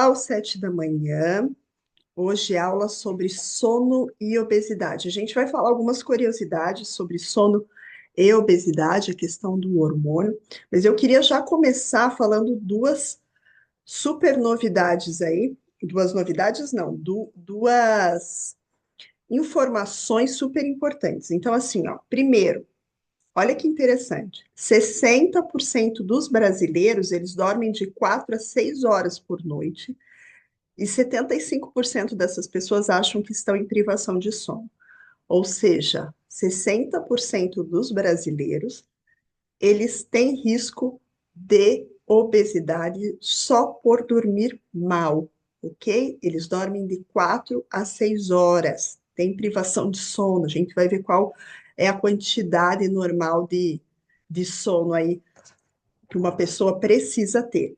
Às 7 da manhã, hoje aula sobre sono e obesidade. A gente vai falar algumas curiosidades sobre sono e obesidade, a questão do hormônio, mas eu queria já começar falando duas super novidades aí, duas novidades não, duas informações super importantes. Então, assim, ó, primeiro, olha que interessante, 60% dos brasileiros, eles dormem de 4 a 6 horas por noite, e 75% dessas pessoas acham que estão em privação de sono. Ou seja, 60% dos brasileiros, eles têm risco de obesidade só por dormir mal, ok? Eles dormem de 4 a 6 horas, tem privação de sono. A gente vai ver qual é a quantidade normal de sono aí que uma pessoa precisa ter.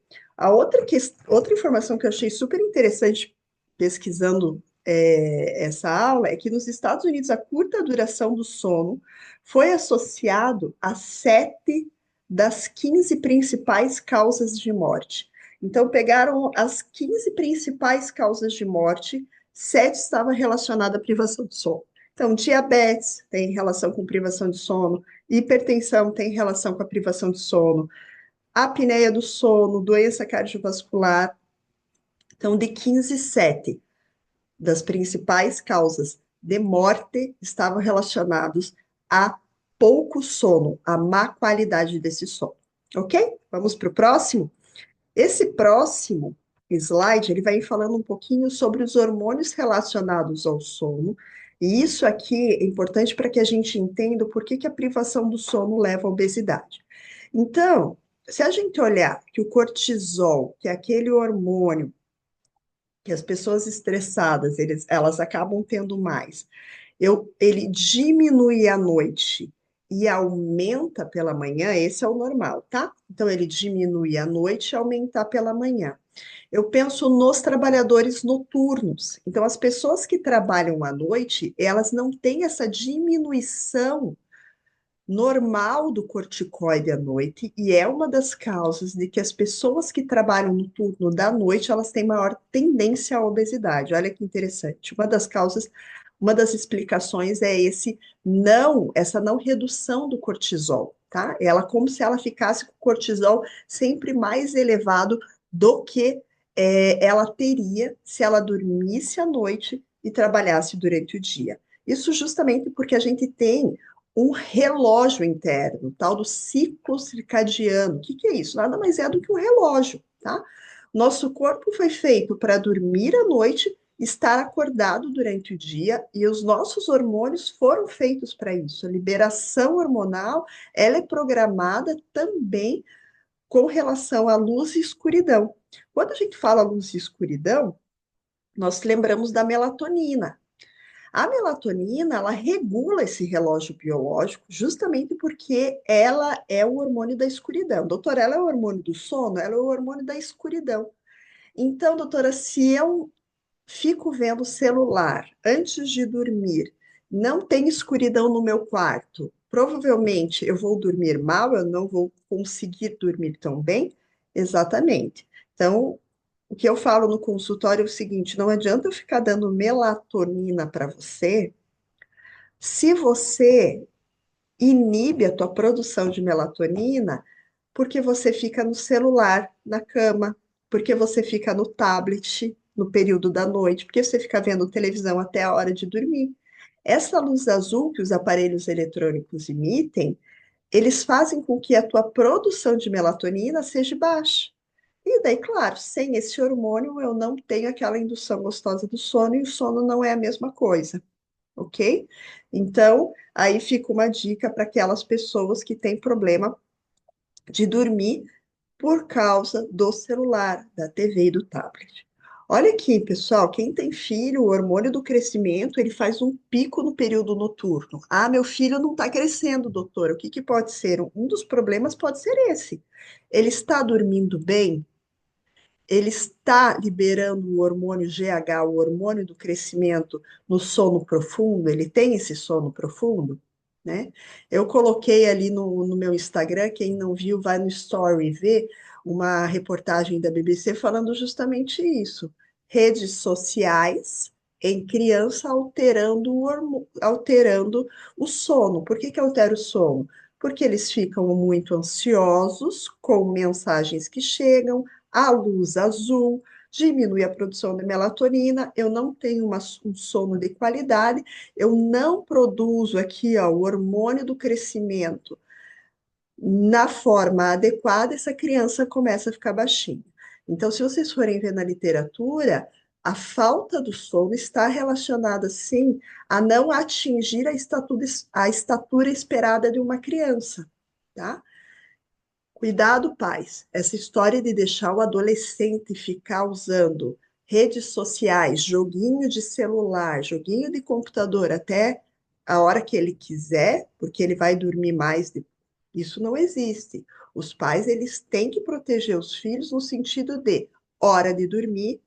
Outra informação que eu achei super interessante pesquisando essa aula é que nos Estados Unidos a curta duração do sono foi associado a 7 das 15 principais causas de morte. Então, pegaram as 15 principais causas de morte, 7 estavam relacionadas à privação de sono. Então, diabetes tem relação com privação de sono, hipertensão tem relação com a privação de sono, apneia do sono, doença cardiovascular. Então, de 15, 7 das principais causas de morte estavam relacionados a pouco sono, a má qualidade desse sono. Ok? Vamos para o próximo? Esse próximo slide, ele vai falando um pouquinho sobre os hormônios relacionados ao sono, e isso aqui é importante para que a gente entenda por que a privação do sono leva à obesidade. Então, se a gente olhar que o cortisol, que é aquele hormônio que as pessoas estressadas, elas acabam tendo mais, ele diminui à noite e aumenta pela manhã, esse é o normal, tá? Então, ele diminui à noite e aumenta pela manhã. Eu penso nos trabalhadores noturnos. Então, as pessoas que trabalham à noite, elas não têm essa diminuição normal do corticoide à noite, e é uma das causas de que as pessoas que trabalham no turno da noite, elas têm maior tendência à obesidade. Olha que interessante. Uma das causas, uma das explicações é essa não redução do cortisol, tá? Ela como se ela ficasse com o cortisol sempre mais elevado do que ela teria se ela dormisse à noite e trabalhasse durante o dia. Isso justamente porque a gente tem um relógio interno, tal do ciclo circadiano. O que que é isso? Nada mais é do que um relógio, tá? Nosso corpo foi feito para dormir à noite, estar acordado durante o dia, e os nossos hormônios foram feitos para isso. A liberação hormonal, ela é programada também com relação à luz e escuridão. Quando a gente fala luz e escuridão, nós lembramos da melatonina. A melatonina, ela regula esse relógio biológico justamente porque ela é o hormônio da escuridão. Doutora, ela é o hormônio do sono? Ela é o hormônio da escuridão. Então, doutora, se eu fico vendo o celular antes de dormir, não tem escuridão no meu quarto, provavelmente eu vou dormir mal, eu não vou conseguir dormir tão bem? Exatamente. Então, o que eu falo no consultório é o seguinte: não adianta eu ficar dando melatonina para você se você inibe a tua produção de melatonina porque você fica no celular, na cama, porque você fica no tablet no período da noite, porque você fica vendo televisão até a hora de dormir. Essa luz azul que os aparelhos eletrônicos emitem, eles fazem com que a tua produção de melatonina seja baixa. E daí, claro, sem esse hormônio eu não tenho aquela indução gostosa do sono e o sono não é a mesma coisa, ok? Então, aí fica uma dica para aquelas pessoas que têm problema de dormir por causa do celular, da TV e do tablet. Olha aqui, pessoal, quem tem filho, o hormônio do crescimento, ele faz um pico no período noturno. Ah, meu filho não está crescendo, doutora. O que que pode ser? Um dos problemas pode ser esse. Ele está dormindo bem? Ele está liberando o hormônio GH, o hormônio do crescimento, no sono profundo? Ele tem esse sono profundo? Né? Eu coloquei ali no meu Instagram, quem não viu, vai no Story ver uma reportagem da BBC falando justamente isso. Redes sociais em criança alterando alterando o sono. Por que que altera o sono? Porque eles ficam muito ansiosos com mensagens que chegam, a luz azul, diminui a produção de melatonina, eu não tenho um sono de qualidade, eu não produzo aqui, ó, o hormônio do crescimento na forma adequada, essa criança começa a ficar baixinha. Então, se vocês forem ver na literatura, a falta do sono está relacionada, sim, a não atingir a estatura esperada de uma criança, tá? Cuidado, pais. Essa história de deixar o adolescente ficar usando redes sociais, joguinho de celular, joguinho de computador até a hora que ele quiser, porque ele vai dormir mais, isso não existe. Os pais, eles têm que proteger os filhos no sentido de hora de dormir,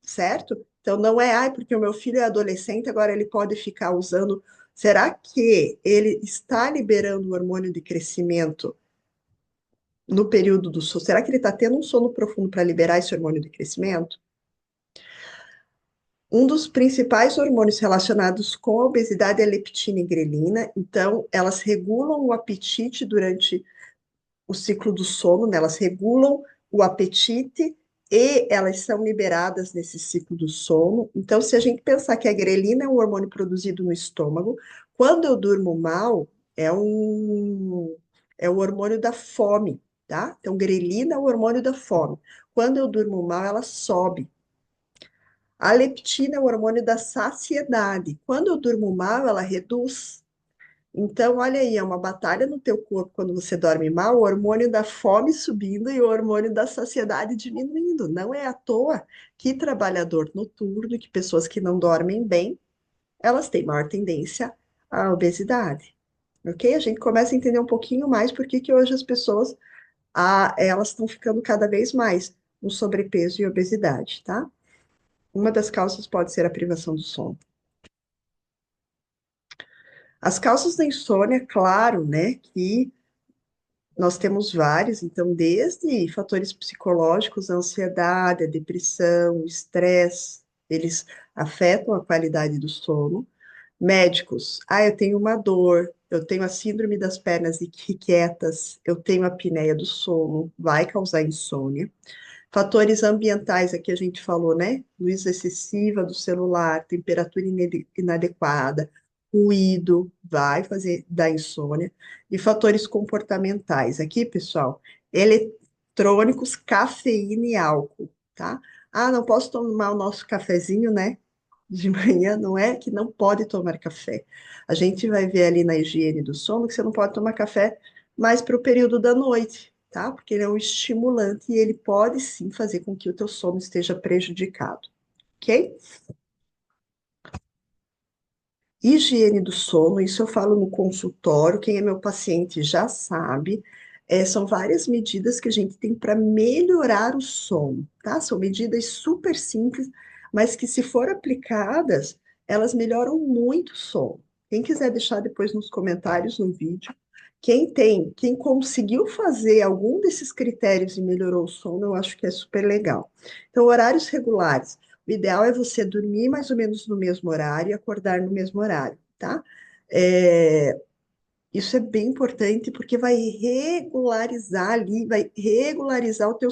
certo? Então não é, ai, porque o meu filho é adolescente, agora ele pode ficar usando. Será que ele está liberando o hormônio de crescimento no período do sono? Será que ele está tendo um sono profundo para liberar esse hormônio de crescimento? Um dos principais hormônios relacionados com a obesidade é a leptina e grelina, então elas regulam o apetite durante o ciclo do sono, né? Elas regulam o apetite e elas são liberadas nesse ciclo do sono. Então, se a gente pensar que a grelina é um hormônio produzido no estômago, quando eu durmo mal, é o hormônio da fome, tá? Então, grelina é o hormônio da fome. Quando eu durmo mal, ela sobe. A leptina é o hormônio da saciedade. Quando eu durmo mal, ela reduz. Então, olha aí, é uma batalha no teu corpo quando você dorme mal, o hormônio da fome subindo e o hormônio da saciedade diminuindo. Não é à toa que trabalhador noturno, que pessoas que não dormem bem, elas têm maior tendência à obesidade. Ok? A gente começa a entender um pouquinho mais por que que hoje as pessoas, elas estão ficando cada vez mais no sobrepeso e obesidade, tá? Uma das causas pode ser a privação do sono. As causas da insônia, claro, né, que nós temos vários, então, desde fatores psicológicos, a ansiedade, a depressão, o estresse, eles afetam a qualidade do sono. Médicos, eu tenho uma dor, eu tenho a síndrome das pernas inquietas, eu tenho a apneia do sono, vai causar insônia. Fatores ambientais, aqui a gente falou, né? Luz excessiva do celular, temperatura inadequada, ruído, vai fazer dar insônia. E fatores comportamentais, aqui, pessoal, eletrônicos, cafeína e álcool, tá? Ah, não posso tomar o nosso cafezinho, né? De manhã, não é que não pode tomar café. A gente vai ver ali na higiene do sono que você não pode tomar café mais para o período da noite, tá? Porque ele é um estimulante e ele pode sim fazer com que o teu sono esteja prejudicado, ok? Higiene do sono, isso eu falo no consultório, quem é meu paciente já sabe. São várias medidas que a gente tem para melhorar o sono, tá? São medidas super simples, mas que, se for aplicadas, elas melhoram muito o sono. Quem quiser deixar depois nos comentários no vídeo, quem conseguiu fazer algum desses critérios e melhorou o sono, eu acho que é super legal. Então, horários regulares. O ideal é você dormir mais ou menos no mesmo horário e acordar no mesmo horário, tá? É, isso é bem importante porque vai regularizar ali, vai regularizar o teu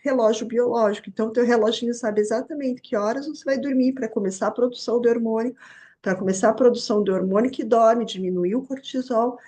relógio biológico. Então, o teu reloginho sabe exatamente que horas você vai dormir para começar a produção de hormônio, para começar a produção de hormônio que dorme, diminuir o cortisol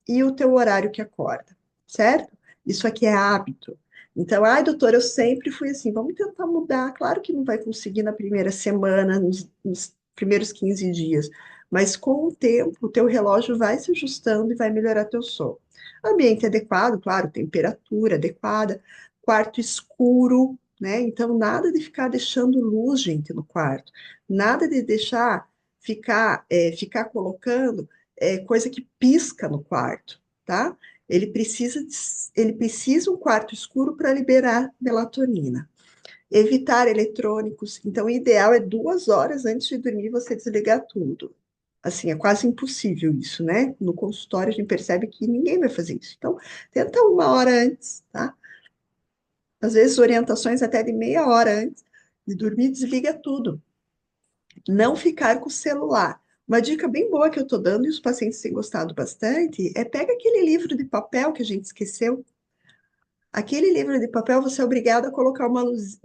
e o teu horário que acorda, certo? Isso aqui é hábito. Então, ai, doutor, eu sempre fui assim, vamos tentar mudar. Claro que não vai conseguir na primeira semana, nos primeiros 15 dias, mas com o tempo, o teu relógio vai se ajustando e vai melhorar teu sono. Ambiente adequado, claro, temperatura adequada, quarto escuro, né? Então, nada de ficar deixando luz, gente, no quarto. Nada de deixar ficar colocando coisa que pisca no quarto, tá? Ele precisa um quarto escuro para liberar melatonina. Evitar eletrônicos. Então, o ideal é 2 horas antes de dormir você desligar tudo. Assim, é quase impossível isso, né? No consultório a gente percebe que ninguém vai fazer isso. Então, tenta 1 hora antes, tá? Às vezes, orientações até de meia hora antes de dormir, desliga tudo. Não ficar com o celular. Uma dica bem boa que eu estou dando e os pacientes têm gostado bastante é pega aquele livro de papel que a gente esqueceu. Aquele livro de papel você é obrigado a colocar uma luz,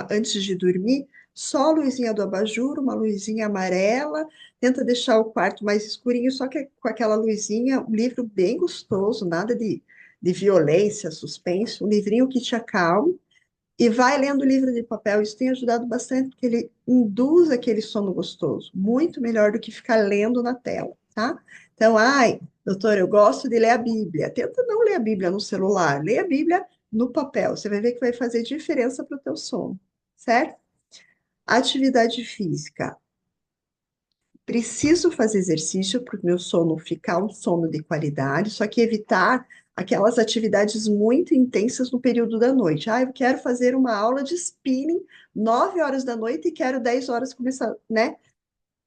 antes de dormir, só a luzinha do abajur, uma luzinha amarela, tenta deixar o quarto mais escurinho, só que com aquela luzinha, um livro bem gostoso, nada de violência, suspense, um livrinho que te acalme, e vai lendo o livro de papel. Isso tem ajudado bastante, porque ele induz aquele sono gostoso, muito melhor do que ficar lendo na tela, tá? Então, ai, doutor, eu gosto de ler a Bíblia. Tenta não ler a Bíblia no celular, lê a Bíblia no papel. Você vai ver que vai fazer diferença para o teu sono, certo? Atividade física. Preciso fazer exercício para o meu sono ficar um sono de qualidade, só que evitar aquelas atividades muito intensas no período da noite. Ah, eu quero fazer uma aula de spinning 9 horas da noite e quero 10 horas começar, né?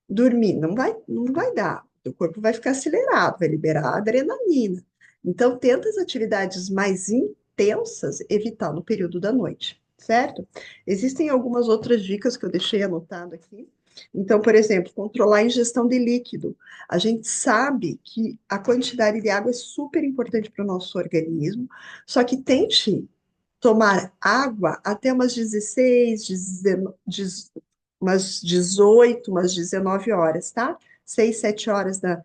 Dormir. Não vai dar. O corpo vai ficar acelerado, vai liberar adrenalina. Então, tenta as atividades mais intensas evitar no período da noite, certo? Existem algumas outras dicas que eu deixei anotado aqui. Então, por exemplo, controlar a ingestão de líquido. A gente sabe que a quantidade de água é super importante para o nosso organismo, só que tente tomar água até umas 16, 19, umas 18, umas 19 horas, tá? 6, 7 horas da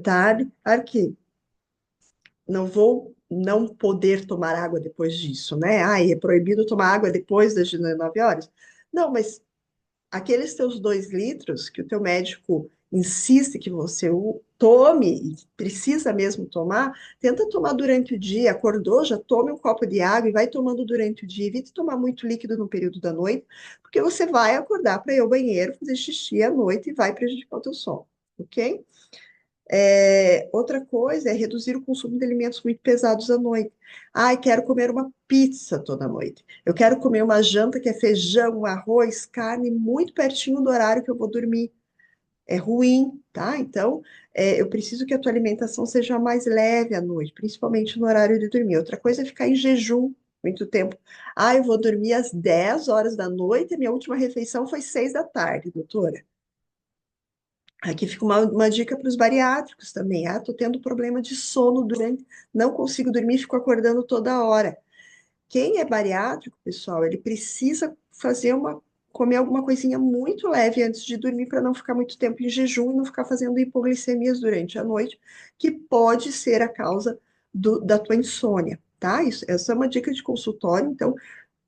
tarde. Claro que não vou não poder tomar água depois disso, né? Ai, é proibido tomar água depois das 19 horas? Não, mas aqueles teus 2 litros que o teu médico insiste que você tome, e precisa mesmo tomar, tenta tomar durante o dia, acordou, já tome um copo de água e vai tomando durante o dia, evite tomar muito líquido no período da noite, porque você vai acordar para ir ao banheiro, fazer xixi à noite e vai prejudicar o teu sono, ok? Outra coisa é reduzir o consumo de alimentos muito pesados à noite. Ai, quero comer uma pizza toda noite. Eu quero comer uma janta que é feijão, arroz, carne, muito pertinho do horário que eu vou dormir. É ruim, tá? Então, eu preciso que a tua alimentação seja mais leve à noite, principalmente no horário de dormir. Outra coisa é ficar em jejum muito tempo. Ah, eu vou dormir às 10 horas da noite, a minha última refeição foi 6 da tarde, doutora. Aqui fica uma dica para os bariátricos também. Ah, tô tendo problema de sono durante, não consigo dormir, fico acordando toda hora. Quem é bariátrico, pessoal, ele precisa comer alguma coisinha muito leve antes de dormir para não ficar muito tempo em jejum e não ficar fazendo hipoglicemias durante a noite, que pode ser a causa da tua insônia, tá? Essa é uma dica de consultório. Então,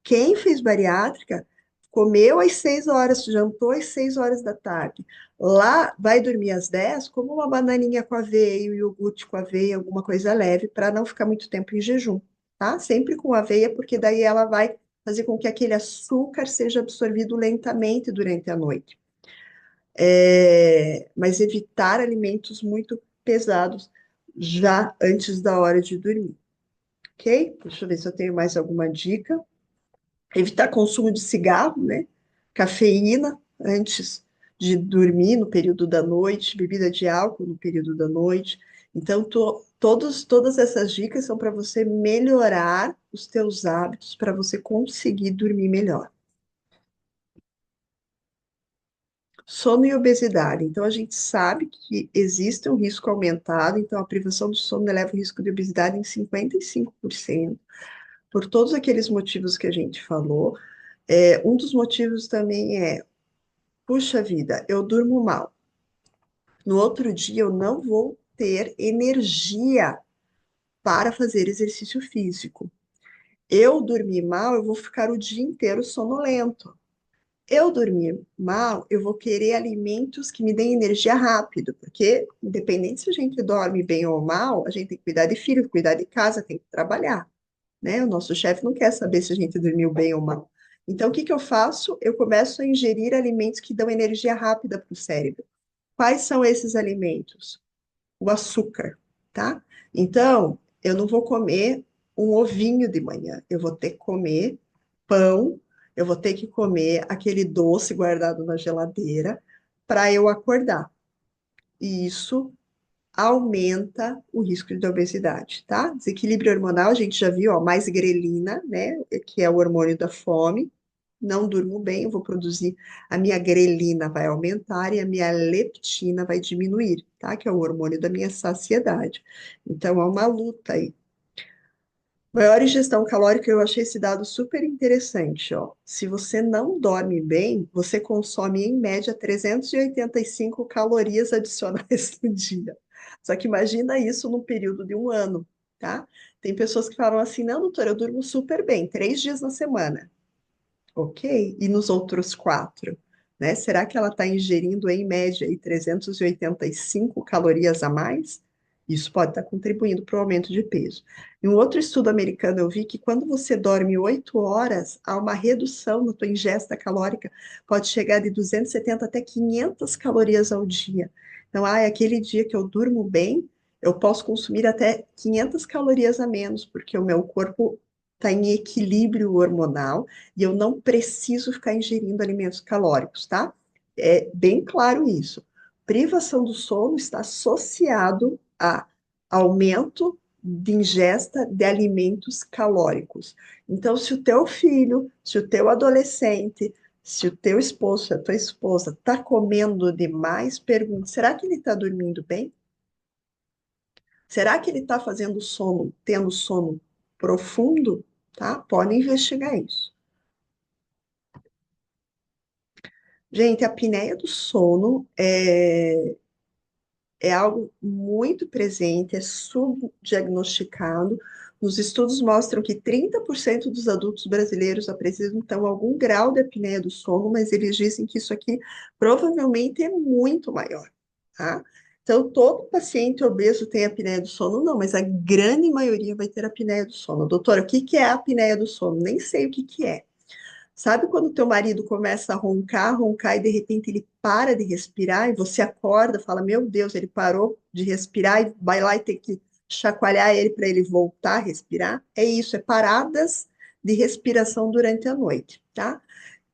quem fez bariátrica, comeu às 6 horas, jantou às 6 horas da tarde. Lá vai dormir às 10, como uma bananinha com aveia, um iogurte com aveia, alguma coisa leve, para não ficar muito tempo em jejum, tá? Sempre com aveia, porque daí ela vai fazer com que aquele açúcar seja absorvido lentamente durante a noite. Mas evitar alimentos muito pesados já antes da hora de dormir, ok? Deixa eu ver se eu tenho mais alguma dica. Evitar consumo de cigarro, né? Cafeína antes de dormir no período da noite, bebida de álcool no período da noite. Então, todas essas dicas são para você melhorar os teus hábitos, para você conseguir dormir melhor. Sono e obesidade. Então, a gente sabe que existe um risco aumentado, então a privação do sono eleva o risco de obesidade em 55%, por todos aqueles motivos que a gente falou. Um dos motivos também é, puxa vida, eu durmo mal. No outro dia eu não vou ter energia para fazer exercício físico. Eu dormir mal, eu vou ficar o dia inteiro sonolento. Eu dormir mal, eu vou querer alimentos que me deem energia rápido, porque independente se a gente dorme bem ou mal, a gente tem que cuidar de filho, cuidar de casa, tem que trabalhar, né? O nosso chefe não quer saber se a gente dormiu bem ou mal. Então, o que que eu faço? Eu começo a ingerir alimentos que dão energia rápida para o cérebro. Quais são esses alimentos? O açúcar, tá? Então, eu não vou comer um ovinho de manhã, eu vou ter que comer pão, eu vou ter que comer aquele doce guardado na geladeira para eu acordar. E isso aumenta o risco de obesidade, tá? Desequilíbrio hormonal, a gente já viu, ó, mais grelina, né, que é o hormônio da fome. Não durmo bem, eu vou produzir, a minha grelina vai aumentar e a minha leptina vai diminuir, tá? Que é o hormônio da minha saciedade. Então, é uma luta aí. Maior ingestão calórica, eu achei esse dado super interessante, ó. Se você não dorme bem, você consome em média 385 calorias adicionais no dia. Só que imagina isso num período de um ano, tá? Tem pessoas que falam assim, não, doutora, eu durmo super bem, 3 dias na semana. Ok, e nos outros 4, né? Será que ela está ingerindo em média aí 385 calorias a mais? Isso pode estar contribuindo para o aumento de peso. Em um outro estudo americano, eu vi que quando você dorme 8 horas, há uma redução na tua ingesta calórica, pode chegar de 270 até 500 calorias ao dia. Então, é aquele dia que eu durmo bem, eu posso consumir até 500 calorias a menos, porque o meu corpo está em equilíbrio hormonal e eu não preciso ficar ingerindo alimentos calóricos, tá? É bem claro isso. Privação do sono está associado a aumento de ingesta de alimentos calóricos. Então, se o teu filho, se o teu adolescente, se o teu esposo, se a tua esposa está comendo demais, pergunte: será que ele está dormindo bem? Será que ele está fazendo sono, tendo sono profundo? Tá? Pode investigar isso. Gente, a apneia do sono é algo muito presente, é subdiagnosticado. Os estudos mostram que 30% dos adultos brasileiros apresentam algum grau de apneia do sono, mas eles dizem que isso aqui provavelmente é muito maior, tá? Então, todo paciente obeso tem apneia do sono? Não, mas a grande maioria vai ter apneia do sono. Doutora, o que que é a apneia do sono? Nem sei o que que é. Sabe quando teu marido começa a roncar, roncar e de repente ele para de respirar e você acorda, fala, meu Deus, ele parou de respirar e vai lá e tem que chacoalhar ele para ele voltar a respirar? É isso, é paradas de respiração durante a noite, tá?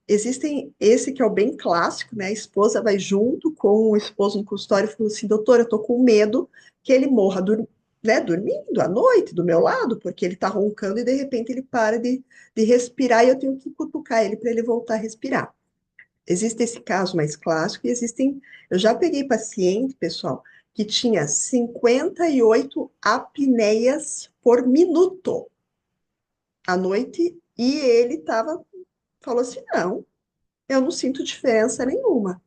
Existem esse que é o bem clássico, né? A esposa vai junto com o esposo no consultório e fala assim, doutor, eu tô com medo que ele morra, né, dormindo à noite do meu lado, porque ele tá roncando e de repente ele para de respirar e eu tenho que cutucar ele para ele voltar a respirar. Existe esse caso mais clássico e existem, eu já peguei paciente, pessoal, que tinha 58 apneias por minuto à noite e ele falou assim, não, eu não sinto diferença nenhuma.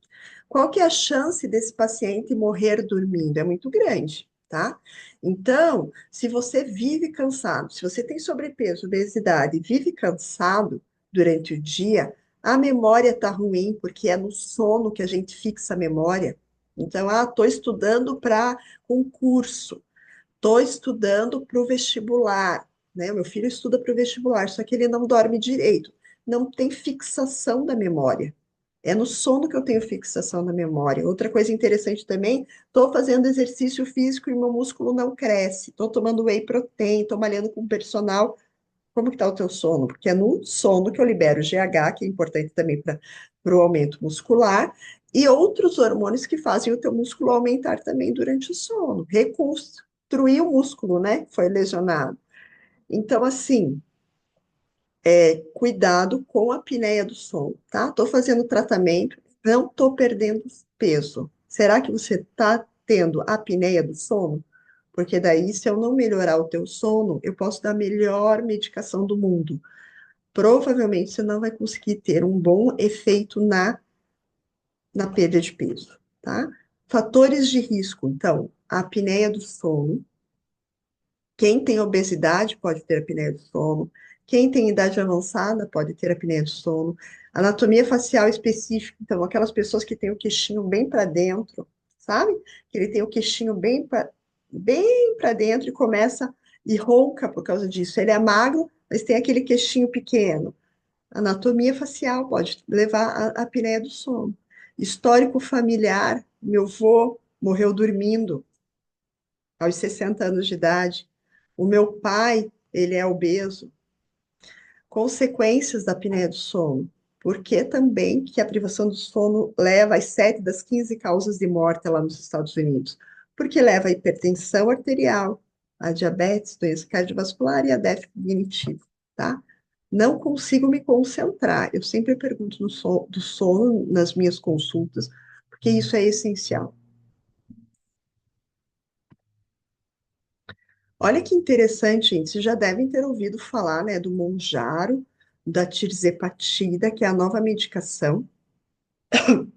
Qual que é a chance desse paciente morrer dormindo? É muito grande, tá? Então, se você vive cansado, se você tem sobrepeso, obesidade, vive cansado durante o dia, a memória tá ruim, porque é no sono que a gente fixa a memória. Então, estou estudando para concurso, estou estudando para o vestibular, né? Meu filho estuda para o vestibular, só que ele não dorme direito, não tem fixação da memória. É no sono que eu tenho fixação na memória. Outra coisa interessante também, estou fazendo exercício físico e meu músculo não cresce. Estou tomando whey protein, estou malhando com personal. Como que está o teu sono? Porque é no sono que eu libero o GH, que é importante também para o aumento muscular, e outros hormônios que fazem o teu músculo aumentar também durante o sono. Reconstruir o músculo, né? Foi lesionado. Então, assim, cuidado com a apneia do sono, tá? Estou fazendo tratamento, não estou perdendo peso. Será que você está tendo apneia do sono? Porque daí, se eu não melhorar o teu sono, eu posso dar a melhor medicação do mundo. Provavelmente você não vai conseguir ter um bom efeito na perda de peso, tá? Fatores de risco, então, a apneia do sono, quem tem obesidade pode ter apneia do sono. Quem tem idade avançada pode ter apneia do sono. Anatomia facial específica, então, aquelas pessoas que têm o queixinho bem para dentro, sabe? Que ele tem o queixinho bem para dentro e começa e ronca por causa disso. Ele é magro, mas tem aquele queixinho pequeno. Anatomia facial pode levar à apneia do sono. Histórico familiar, meu avô morreu dormindo aos 60 anos de idade. O meu pai, ele é obeso. Consequências da apneia do sono. Por que também que a privação do sono leva às 7 das 15 causas de morte lá nos Estados Unidos? porque leva a hipertensão arterial, a diabetes, doença cardiovascular e a déficit cognitivo, tá? Não consigo me concentrar. Eu sempre pergunto do sono nas minhas consultas, porque isso é essencial. Olha que interessante, gente. Vocês já devem ter ouvido falar, né, do Monjaro, da tirzepatida, que é a nova medicação.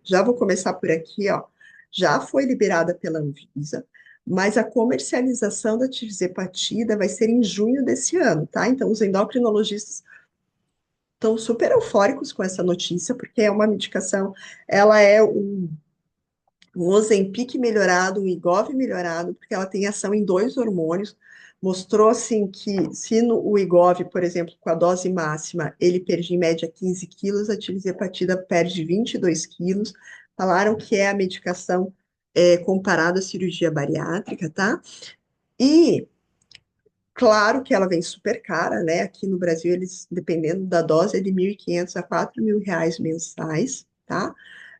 Já vou começar por aqui, ó. Já foi liberada pela Anvisa, mas a comercialização da tirzepatida vai ser em junho desse ano, tá? Então, os endocrinologistas estão super eufóricos com essa notícia, porque é uma medicação, ela é um Ozempic melhorado, um Wegovy melhorado, porque ela tem ação em dois hormônios. Mostrou assim que se no, o Wegovy, por exemplo, com a dose máxima, ele perdia em média 15 quilos, a tirzepatida perde 22 quilos. Falaram que é a medicação comparada à cirurgia bariátrica, tá? E claro que ela vem super cara, né? Aqui no Brasil, eles, dependendo da dose, é de 1.500 a 4.000 reais mensais, tá?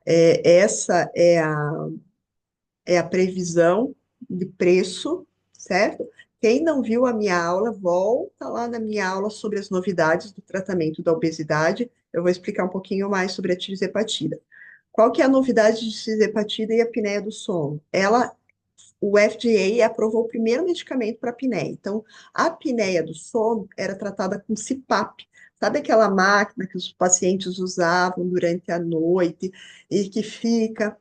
Essa é a previsão de preço, certo? Quem não viu a minha aula, volta lá na minha aula sobre as novidades do tratamento da obesidade. Eu vou explicar um pouquinho mais sobre a tirzepatida. Qual que é a novidade de tirzepatida e a apneia do sono? O FDA aprovou o primeiro medicamento para apneia. Então, a apneia do sono era tratada com CPAP. Sabe aquela máquina que os pacientes usavam durante a noite e que fica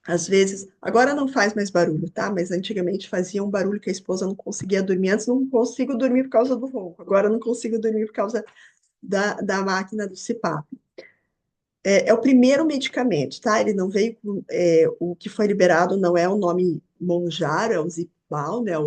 às vezes, agora não faz mais barulho, tá? Mas antigamente fazia um barulho que a esposa não conseguia dormir. Antes não consigo dormir por causa do ronco, agora não consigo dormir por causa da máquina do CPAP. É o primeiro medicamento, tá? Ele não veio com. O que foi liberado não é o nome Monjaro, é o Zipval, né,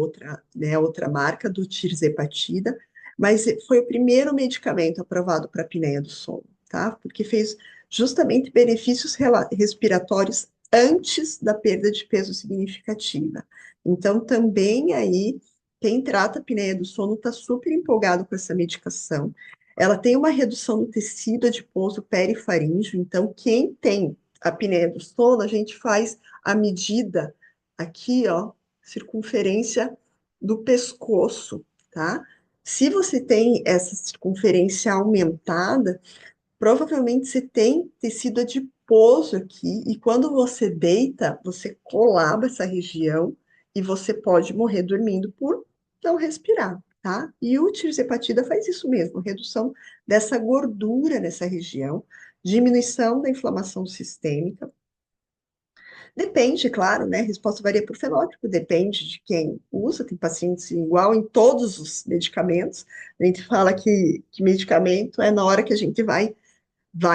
outra marca do tirzepatida, mas foi o primeiro medicamento aprovado para apneia do sono, tá? Porque fez justamente benefícios respiratórios antes da perda de peso significativa. Então, também aí, quem trata apneia do sono está super empolgado com essa medicação. Ela tem uma redução no tecido adiposo perifaríngeo, então quem tem apneia do sono, a gente faz a medida aqui, ó, circunferência do pescoço, tá? Se você tem essa circunferência aumentada, provavelmente você tem tecido adiposo aqui, e quando você deita, você colaba essa região e você pode morrer dormindo por não respirar, tá? E o tirzepatida faz isso mesmo, redução dessa gordura nessa região, diminuição da inflamação sistêmica. Depende, claro, né? A resposta varia por fenótipo, depende de quem usa. Tem pacientes igual em todos os medicamentos. A gente fala que medicamento é na hora que a gente vai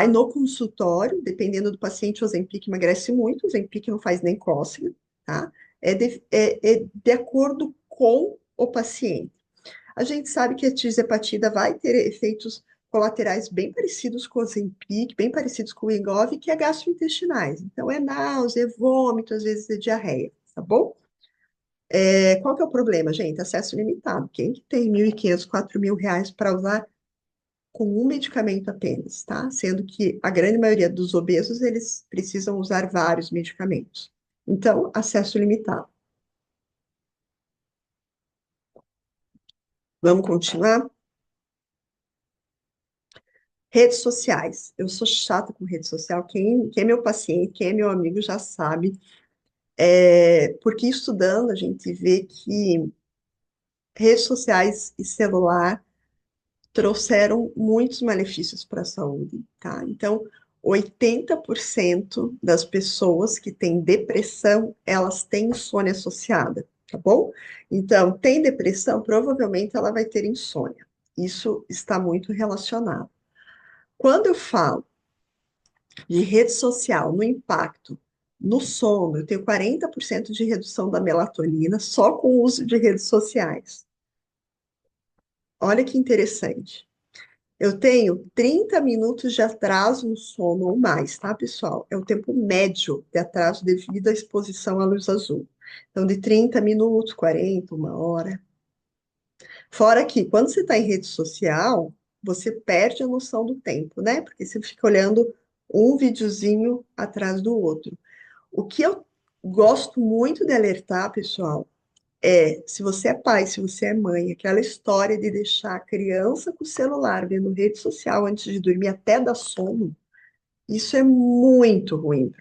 no consultório, dependendo do paciente, o Ozempic emagrece muito, o Ozempic não faz nem cócega, tá? É de acordo com o paciente. A gente sabe que a tirzepatida vai ter efeitos colaterais bem parecidos com o Ozempic, bem parecidos com o Wegovy, que é gastrointestinais. Então, é náusea, é vômito, às vezes é diarreia, tá bom? Qual que é o problema, gente? Acesso limitado. Quem que tem 1.500, 4.000 reais para usar com um medicamento apenas, tá? Sendo que a grande maioria dos obesos, eles precisam usar vários medicamentos. Então, acesso limitado. Vamos continuar? Redes sociais. Eu sou chata com rede social. Quem é meu paciente, quem é meu amigo já sabe. Porque estudando, a gente vê que redes sociais e celular trouxeram muitos malefícios para a saúde, tá? Então, 80% das pessoas que têm depressão, elas têm insônia associada, tá bom? Então, tem depressão, provavelmente ela vai ter insônia. Isso está muito relacionado. Quando eu falo de rede social no impacto no sono, eu tenho 40% de redução da melatonina só com o uso de redes sociais. Olha que interessante. Eu tenho 30 minutos de atraso no sono ou mais, tá, pessoal? É o tempo médio de atraso devido à exposição à luz azul. Então, de 30 minutos, 40, uma hora. Fora que, quando você está em rede social, você perde a noção do tempo, né? Porque você fica olhando um videozinho atrás do outro. O que eu Gosto muito de alertar, pessoal, se você é pai, se você é mãe, aquela história de deixar a criança com o celular vendo rede social antes de dormir até dar sono, isso é muito ruim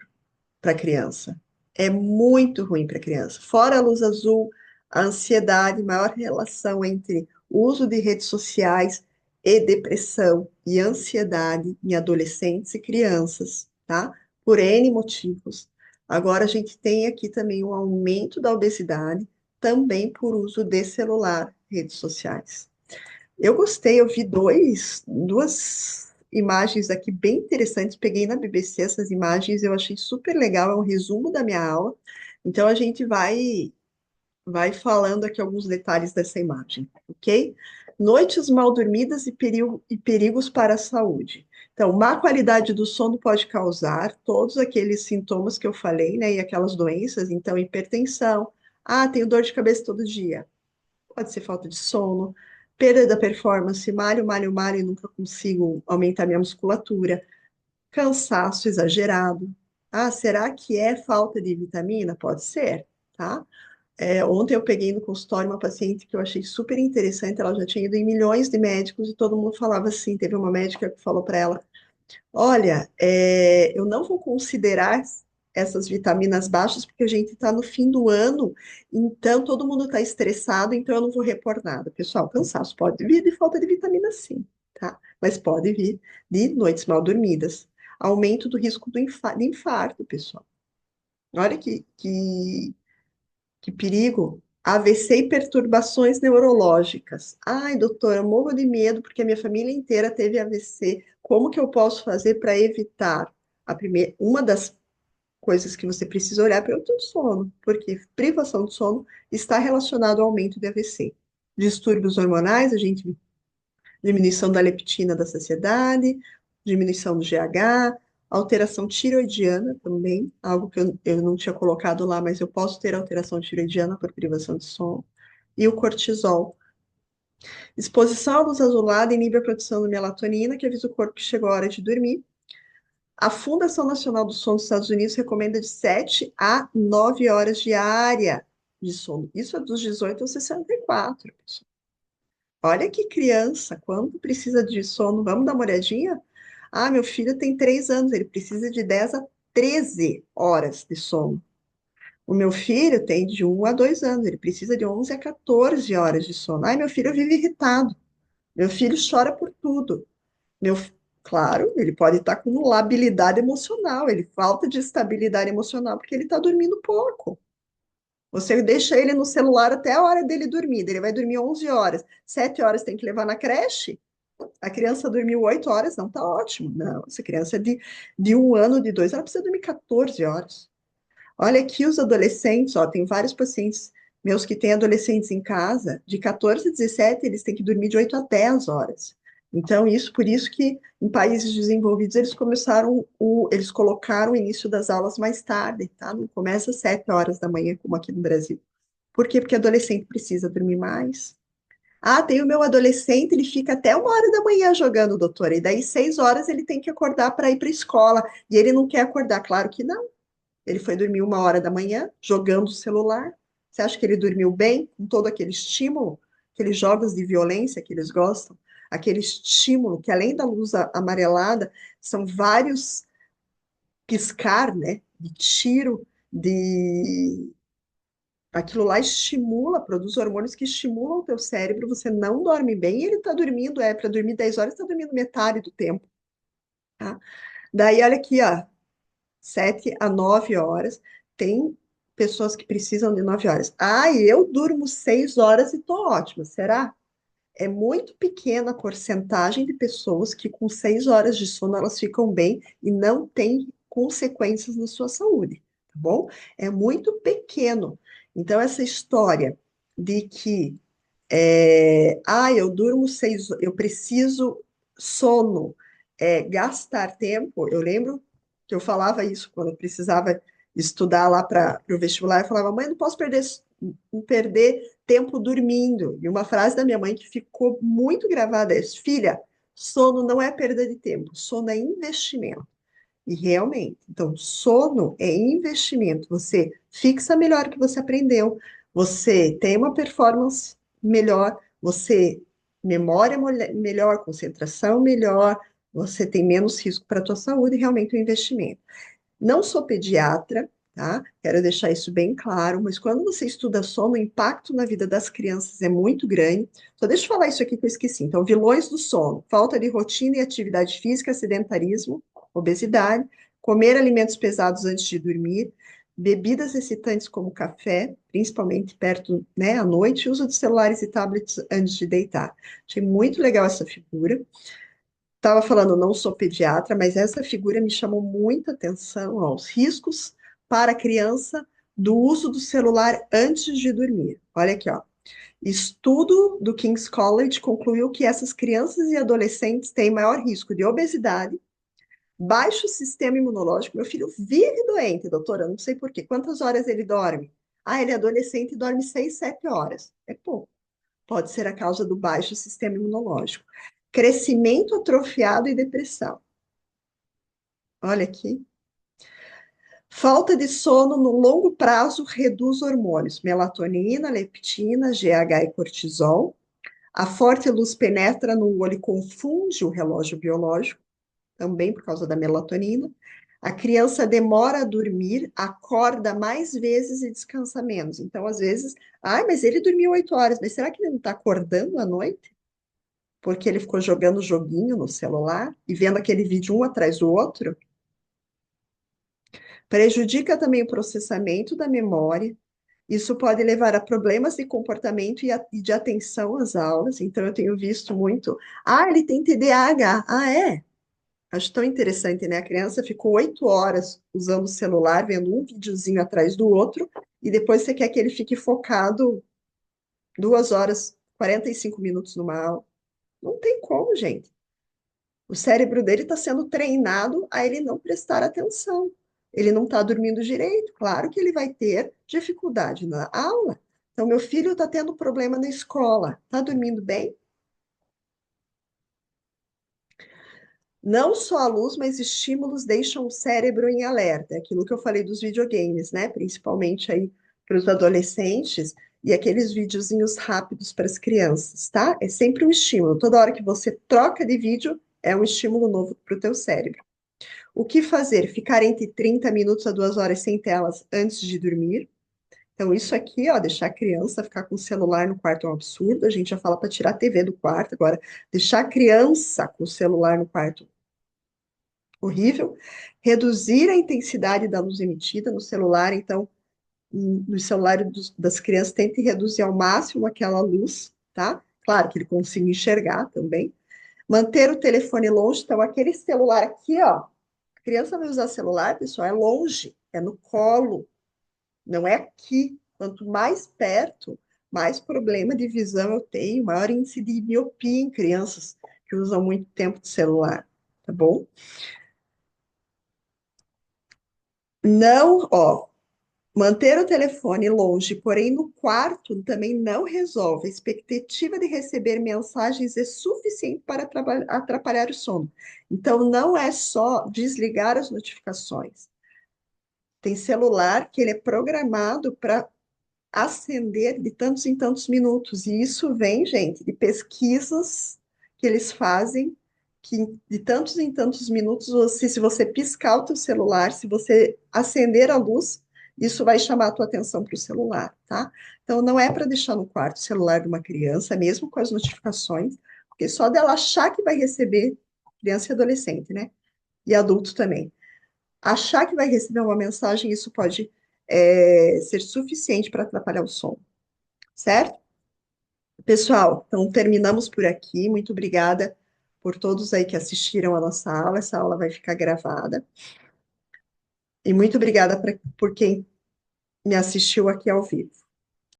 para a criança. É muito ruim para a criança. Fora a luz azul, a ansiedade, maior relação entre o uso de redes sociais e depressão e ansiedade em adolescentes e crianças, tá? Por N motivos. Agora a gente tem aqui também um aumento da obesidade, também por uso de celular, redes sociais. Eu gostei, eu vi duas imagens aqui bem interessantes. Peguei na BBC essas imagens, eu achei super legal, é um resumo da minha aula. Então a gente vai falando aqui alguns detalhes dessa imagem, ok? Noites mal dormidas e perigos para a saúde. Então, má qualidade do sono pode causar todos aqueles sintomas que eu falei, né? E aquelas doenças, então, hipertensão. Ah, tenho dor de cabeça todo dia. Pode ser falta de sono, perda da performance, malho, malho, malho e nunca consigo aumentar minha musculatura, cansaço exagerado. Ah, será que é falta de vitamina? Pode ser, tá? Ontem eu peguei no consultório uma paciente que eu achei super interessante, ela já tinha ido em milhões de médicos e todo mundo falava assim, teve uma médica que falou para ela, olha, eu não vou considerar essas vitaminas baixas porque a gente está no fim do ano, então todo mundo está estressado, então eu não vou repor nada. Pessoal, cansaço pode vir de falta de vitamina sim, tá? Mas pode vir de noites mal dormidas. Aumento do risco de infarto, pessoal. Olha que perigo. AVC e perturbações neurológicas. Ai, doutora, eu morro de medo porque a minha família inteira teve AVC. Como que eu posso fazer para evitar? Uma das coisas que você precisa olhar para o sono, porque privação de sono está relacionado ao aumento de AVC. Distúrbios hormonais, a gente diminuição da leptina da saciedade, diminuição do GH, alteração tiroidiana também, algo que eu não tinha colocado lá, mas eu posso ter alteração tiroidiana por privação de sono, e o cortisol. Exposição à luz azulada inibe a produção de melatonina, que avisa o corpo que chegou a hora de dormir. A Fundação Nacional do Sono dos Estados Unidos recomenda de 7 a 9 horas diária de sono. Isso é dos 18 aos 64, pessoal. Olha que criança, quando precisa de sono, vamos dar uma olhadinha? Ah, meu filho tem 3 anos, ele precisa de 10 a 13 horas de sono. O meu filho tem de 1 a 2 anos, ele precisa de 11 a 14 horas de sono. Ai, meu filho vive irritado, meu filho chora por tudo. Meu, claro, ele pode estar com labilidade emocional, ele falta de estabilidade emocional porque ele está dormindo pouco. Você deixa ele no celular até a hora dele dormir, ele vai dormir 11 horas, 7 horas tem que levar na creche, a criança dormiu 8 horas, não tá ótimo. Não, essa criança de 1 ano, de 2, ela precisa dormir 14 horas. Olha aqui os adolescentes, ó, tem vários pacientes meus que têm adolescentes em casa, de 14 a 17, eles têm que dormir de 8 a 10 horas. Então, por isso que em países desenvolvidos eles colocaram o início das aulas mais tarde, tá? Não começa às 7 horas da manhã, como aqui no Brasil. Por quê? Porque adolescente precisa dormir mais. Ah, tem o meu adolescente, ele fica até 1 hora da manhã jogando, doutora, e daí 6 horas ele tem que acordar para ir para a escola, e ele não quer acordar, claro que não. Ele foi dormir 1 hora da manhã, jogando o celular. Você acha que ele dormiu bem com todo aquele estímulo, aqueles jogos de violência que eles gostam? Aquele estímulo que, além da luz amarelada, são vários piscar, né? De tiro, de. Aquilo lá estimula, produz hormônios que estimulam o teu cérebro, você não dorme bem, e ele está dormindo, para dormir 10 horas, está dormindo metade do tempo, tá? Daí, olha aqui, ó, 7 a 9 horas. Tem pessoas que precisam de 9 horas. Ah, eu durmo 6 horas e tô ótima. Será? É muito pequena a porcentagem de pessoas que com 6 horas de sono elas ficam bem e não tem consequências na sua saúde, tá bom? É muito pequeno. Então, essa história de que eu durmo 6, eu preciso sono, gastar tempo. Eu lembro que eu falava isso quando eu precisava estudar lá para o vestibular. Eu falava, mãe, não posso perder tempo dormindo. E uma frase da minha mãe que ficou muito gravada é: filha, sono não é perda de tempo, sono é investimento. E realmente, então, sono é investimento. Você fixa melhor o que você aprendeu, você tem uma performance melhor, você memória melhor, concentração melhor, você tem menos risco para a tua saúde, e realmente o investimento. Não sou pediatra, tá? Quero deixar isso bem claro, mas quando você estuda sono, o impacto na vida das crianças é muito grande. Só deixa eu falar isso aqui que eu esqueci. Então, vilões do sono: falta de rotina e atividade física, sedentarismo, obesidade, comer alimentos pesados antes de dormir, bebidas excitantes como café, principalmente perto, né, à noite, e uso de celulares e tablets antes de deitar. Achei muito legal essa figura. Estava falando, não sou pediatra, mas essa figura me chamou muita atenção aos riscos para a criança do uso do celular antes de dormir. Olha aqui, ó. Estudo do King's College concluiu que essas crianças e adolescentes têm maior risco de obesidade, baixo sistema imunológico. Meu filho vive doente, doutora, não sei por quê. Quantas horas ele dorme? Ah, ele é adolescente e dorme 6, 7 horas. É pouco. Pode ser a causa do baixo sistema imunológico. Crescimento atrofiado e depressão. Olha aqui. Falta de sono no longo prazo reduz hormônios, melatonina, leptina, GH e cortisol. A forte luz penetra no olho e confunde o relógio biológico, também por causa da melatonina. A criança demora a dormir, acorda mais vezes e descansa menos. Então, às vezes, ai, mas ele dormiu 8 horas, mas será que ele não está acordando à noite? Porque ele ficou jogando joguinho no celular e vendo aquele vídeo um atrás do outro? Prejudica também o processamento da memória. Isso pode levar a problemas de comportamento e de atenção às aulas. Então, eu tenho visto muito. Ah, ele tem TDAH. Ah, é? Acho tão interessante, né? A criança ficou 8 horas usando o celular, vendo um videozinho atrás do outro, e depois você quer que ele fique focado 2 horas, 45 minutos numa aula. Não tem como, gente. O cérebro dele está sendo treinado a ele não prestar atenção. Ele não está dormindo direito. Claro que ele vai ter dificuldade na aula. Então, meu filho está tendo problema na escola. Está dormindo bem? Não só a luz, mas estímulos deixam o cérebro em alerta. É aquilo que eu falei dos videogames, né? Principalmente aí para os adolescentes e aqueles videozinhos rápidos para as crianças, tá? É sempre um estímulo. Toda hora que você troca de vídeo, é um estímulo novo para o teu cérebro. O que fazer? Ficar entre 30 minutos a 2 horas sem telas antes de dormir. Então, isso aqui, ó, deixar a criança ficar com o celular no quarto é um absurdo. A gente já fala para tirar a TV do quarto. Agora, deixar a criança com o celular no quarto, horrível. Reduzir a intensidade da luz emitida no celular. Então, no celular das crianças, tente reduzir ao máximo aquela luz, tá? Claro que ele consiga enxergar também. Manter o telefone longe. Então, aquele celular aqui, ó. A criança vai usar celular, pessoal, é longe, é no colo, não é aqui. Quanto mais perto, mais problema de visão eu tenho, maior índice de miopia em crianças que usam muito tempo de celular, tá bom? Não, ó, manter o telefone longe, porém no quarto, também não resolve. A expectativa de receber mensagens é suficiente para atrapalhar o sono. Então, não é só desligar as notificações. Tem celular que ele é programado para acender de tantos em tantos minutos. E isso vem, gente, de pesquisas que eles fazem, que de tantos em tantos minutos, se você piscar o teu celular, se você acender a luz, isso vai chamar a tua atenção para o celular, tá? Então, não é para deixar no quarto o celular de uma criança, mesmo com as notificações, porque só dela achar que vai receber, criança e adolescente, né? E adulto também achar que vai receber uma mensagem, isso pode ser suficiente para atrapalhar o sono, certo? Pessoal, então terminamos por aqui. Muito obrigada por todos aí que assistiram a nossa aula. Essa aula vai ficar gravada. E muito obrigada por quem me assistiu aqui ao vivo.